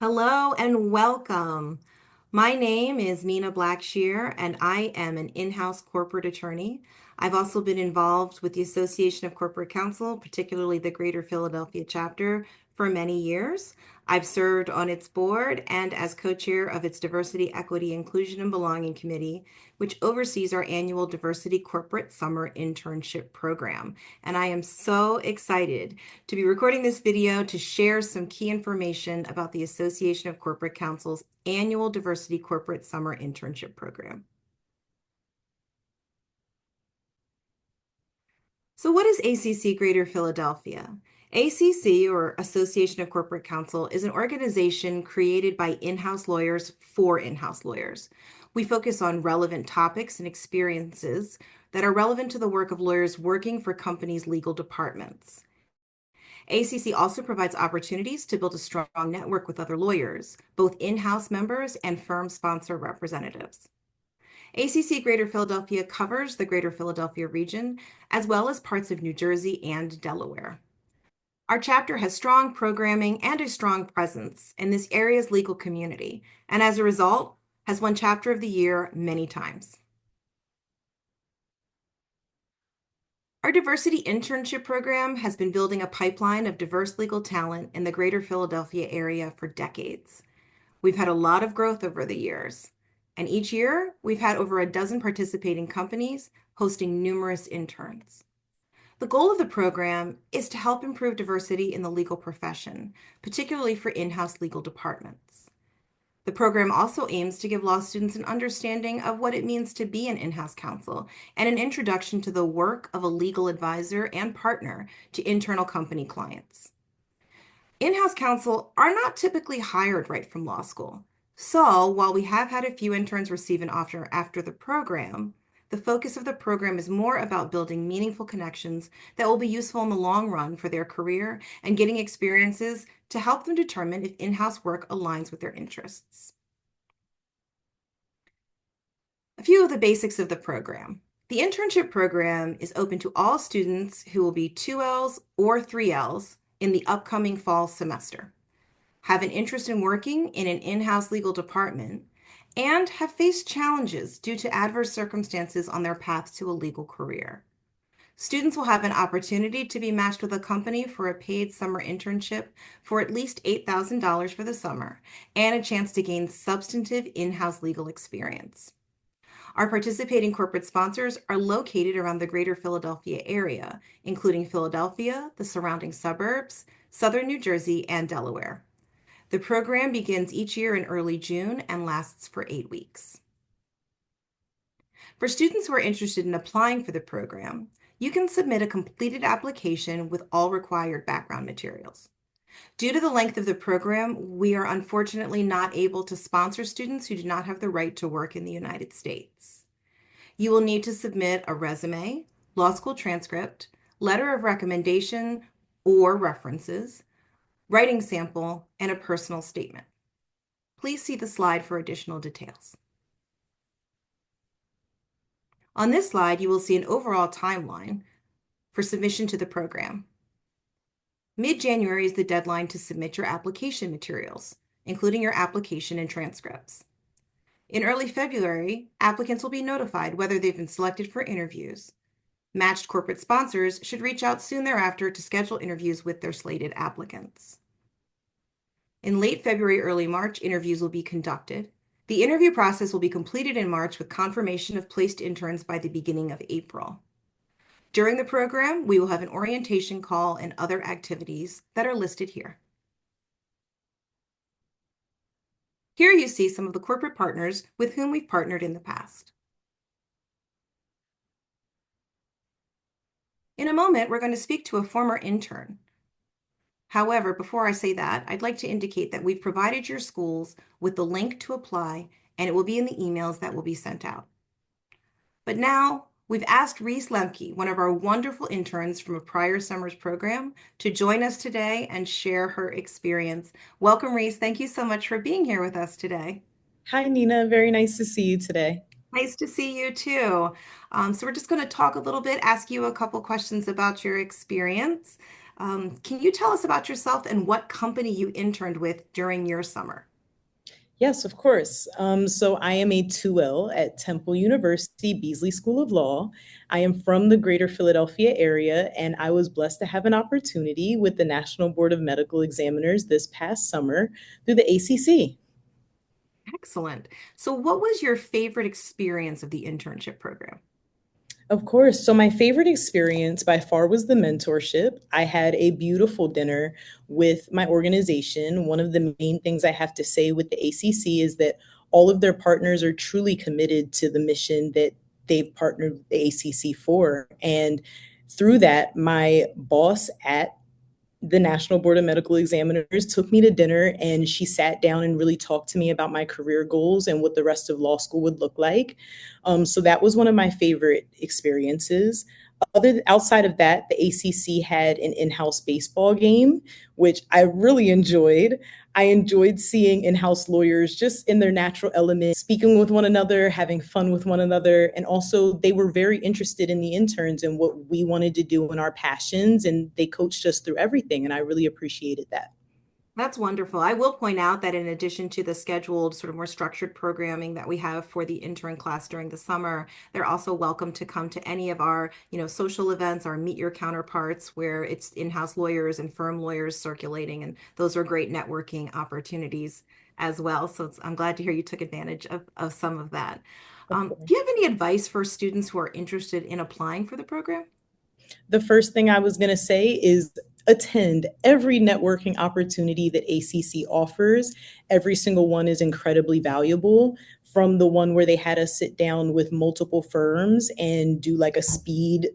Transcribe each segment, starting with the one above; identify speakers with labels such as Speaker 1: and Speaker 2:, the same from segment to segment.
Speaker 1: Hello and welcome. My name is Nina Blackshear, and I am an in-house corporate attorney. I've also been involved with the Association of Corporate Counsel, particularly the Greater Philadelphia chapter, for many years. I've served on its board and as co-chair of its Diversity, Equity, Inclusion, and Belonging Committee, which oversees our annual Diversity Corporate Summer Internship Program. And I am so excited to be recording this video to share some key information about the Association of Corporate Counsel's annual Diversity Corporate Summer Internship Program. So what is ACC Greater Philadelphia? ACC, or Association of Corporate Counsel, is an organization created by in-house lawyers for in-house lawyers. We focus on relevant topics and experiences that are relevant to the work of lawyers working for companies' legal departments. ACC also provides opportunities to build a strong network with other lawyers, both in-house members and firm sponsor representatives. ACC Greater Philadelphia covers the Greater Philadelphia region, as well as parts of New Jersey and Delaware. Our chapter has strong programming and a strong presence in this area's legal community, and as a result, has won Chapter of the Year many times. Our diversity internship program has been building a pipeline of diverse legal talent in the Greater Philadelphia area for decades. We've had a lot of growth over the years, and each year we've had over a dozen participating companies hosting numerous interns. The goal of the program is to help improve diversity in the legal profession, particularly for in-house legal departments. The program also aims to give law students an understanding of what it means to be an in-house counsel and an introduction to the work of a legal advisor and partner to internal company clients. In-house counsel are not typically hired right from law school. So while we have had a few interns receive an offer after the program, the focus of the program is more about building meaningful connections that will be useful in the long run for their career and getting experiences to help them determine if in-house work aligns with their interests. A few of the basics of the program. The internship program is open to all students who will be 2Ls or 3Ls in the upcoming fall semester, have an interest in working in an in-house legal department, and have faced challenges due to adverse circumstances on their path to a legal career. Students will have an opportunity to be matched with a company for a paid summer internship for at least $8,000 for the summer and a chance to gain substantive in-house legal experience. Our participating corporate sponsors are located around the Greater Philadelphia area, including Philadelphia, the surrounding suburbs, southern New Jersey, and Delaware. The program begins each year in early June and lasts for 8 weeks. For students who are interested in applying for the program, you can submit a completed application with all required background materials. Due to the length of the program, we are unfortunately not able to sponsor students who do not have the right to work in the United States. You will need to submit a resume, law school transcript, letter of recommendation or references, writing sample, and a personal statement. Please see the slide for additional details. On this slide, you will see an overall timeline for submission to the program. Mid-January is the deadline to submit your application materials, including your application and transcripts. In early February, applicants will be notified whether they've been selected for interviews. Matched corporate sponsors should reach out soon thereafter to schedule interviews with their slated applicants. In late February, early March, interviews will be conducted. The interview process will be completed in March with confirmation of placed interns by the beginning of April. During the program, we will have an orientation call and other activities that are listed here. Here you see some of the corporate partners with whom we've partnered in the past. In a moment, we're going to speak to a former intern. However, before I say that, I'd like to indicate that we've provided your schools with the link to apply, and it will be in the emails that will be sent out. But now, we've asked Reese Lemke, one of our wonderful interns from a prior summer's program, to join us today and share her experience. Welcome, Reese. Thank you so much for being here with us today.
Speaker 2: Hi, Nina. Very nice to see you today.
Speaker 1: Nice to see you too. So we're just going to talk a little bit, ask you a couple questions about your experience. Can you tell us about yourself and what company you interned with during your summer?
Speaker 2: Yes, of course. So I am a 2L at Temple University, Beasley School of Law. I am from the greater Philadelphia area, and I was blessed to have an opportunity with the National Board of Medical Examiners this past summer through the ACC.
Speaker 1: Excellent. So, what was your favorite experience of the internship program?
Speaker 2: Of course. So, my favorite experience by far was the mentorship. I had a beautiful dinner with my organization. One of the main things I have to say with the ACC is that all of their partners are truly committed to the mission that they've partnered with the ACC for. And through that, my boss at the National Board of Medical Examiners took me to dinner and she sat down and really talked to me about my career goals and what the rest of law school would look like. So that was one of my favorite experiences. Outside of that, the ACC had an in-house baseball game, which I really enjoyed. I enjoyed seeing in-house lawyers just in their natural element, speaking with one another, having fun with one another, and also they were very interested in the interns and what we wanted to do and our passions, and they coached us through everything, and I really appreciated that.
Speaker 1: That's wonderful. I will point out that in addition to the scheduled, sort of more structured programming that we have for the intern class during the summer, they're also welcome to come to any of our, social events, our Meet Your Counterparts, where it's in-house lawyers and firm lawyers circulating, and those are great networking opportunities as well. So I'm glad to hear you took advantage of some of that.
Speaker 2: Of
Speaker 1: Do you
Speaker 2: course.
Speaker 1: have any advice for students who are interested in applying for the program?
Speaker 2: The first thing I was going to say is attend every networking opportunity that ACC offers. Every single one is incredibly valuable. From the one where they had us sit down with multiple firms and do like a speed,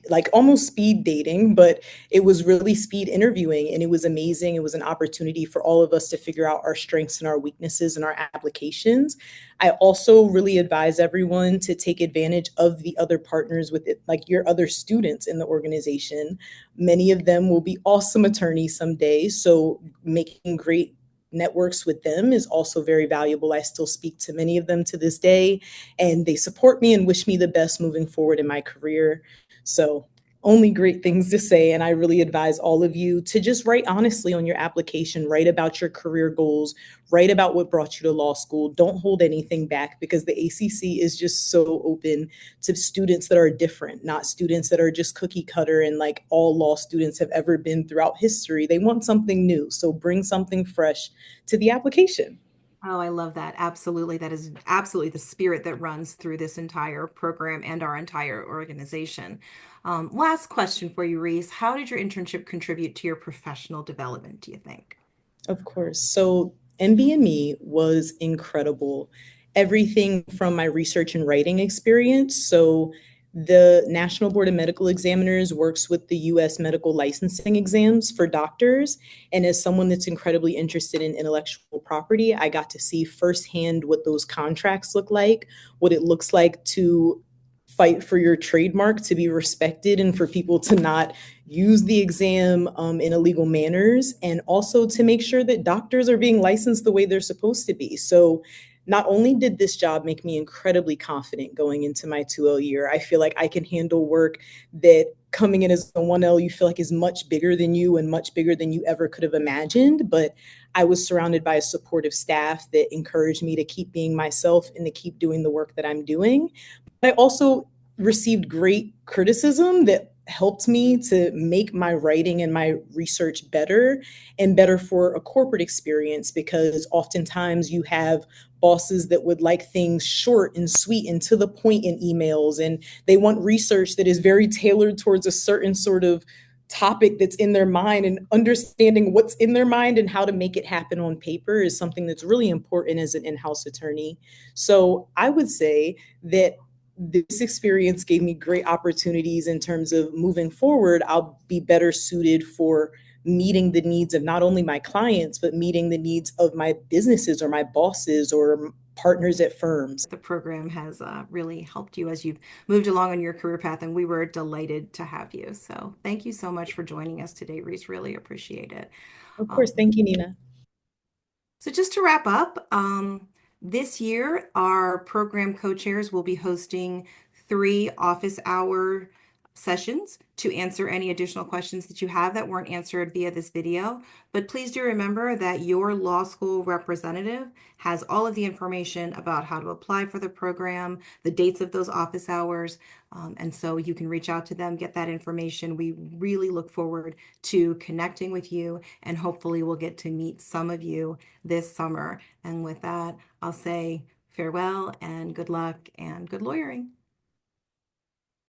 Speaker 2: like almost speed dating, but it was really speed interviewing and it was amazing. It was an opportunity for all of us to figure out our strengths and our weaknesses and our applications. I also really advise everyone to take advantage of the other partners with it, like your other students in the organization. Many of them will be awesome attorneys someday. So making great networks with them is also very valuable. I still speak to many of them to this day, and they support me and wish me the best moving forward in my career. So only great things to say. And I really advise all of you to just write honestly on your application, write about your career goals, write about what brought you to law school. Don't hold anything back because the ACC is just so open to students that are different, not students that are just cookie cutter and like all law students have ever been throughout history. They want something new. So bring something fresh to the application.
Speaker 1: Oh, I love that. Absolutely. That is absolutely the spirit that runs through this entire program and our entire organization. Last question for you, Reese. How did your internship contribute to your professional development, do you think?
Speaker 2: Of course. So NBME was incredible. Everything from my research and writing experience. So the National Board of Medical Examiners works with the US medical licensing exams for doctors. And as someone that's incredibly interested in intellectual property, I got to see firsthand what those contracts look like, what it looks like to fight for your trademark to be respected and for people to not use the exam in illegal manners, and also to make sure that doctors are being licensed the way they're supposed to be. So not only did this job make me incredibly confident going into my 2L year, I feel like I can handle work that coming in as a 1L you feel like is much bigger than you and much bigger than you ever could have imagined. But I was surrounded by a supportive staff that encouraged me to keep being myself and to keep doing the work that I'm doing. I also received great criticism that helped me to make my writing and my research better and better for a corporate experience, because oftentimes you have bosses that would like things short and sweet and to the point in emails, and they want research that is very tailored towards a certain sort of topic that's in their mind, and understanding what's in their mind and how to make it happen on paper is something that's really important as an in-house attorney. So I would say that this experience gave me great opportunities in terms of moving forward. I'll be better suited for meeting the needs of not only my clients, but meeting the needs of my businesses or my bosses or partners at firms.
Speaker 1: The program has really helped you as you've moved along on your career path, and we were delighted to have you. So thank you so much for joining us today, Reese. Really appreciate it.
Speaker 2: Of course.
Speaker 1: Um,
Speaker 2: Thank you, Nina.
Speaker 1: so just to wrap up, this year our program co-chairs will be hosting 3 office hour sessions to answer any additional questions that you have that weren't answered via this video. But please do remember that your law school representative has all of the information about how to apply for the program, the dates of those office hours, and so you can reach out to them, get that information. We really look forward to connecting with you, and hopefully we'll get to meet some of you this summer. And with that, I'll say farewell and good luck and good lawyering.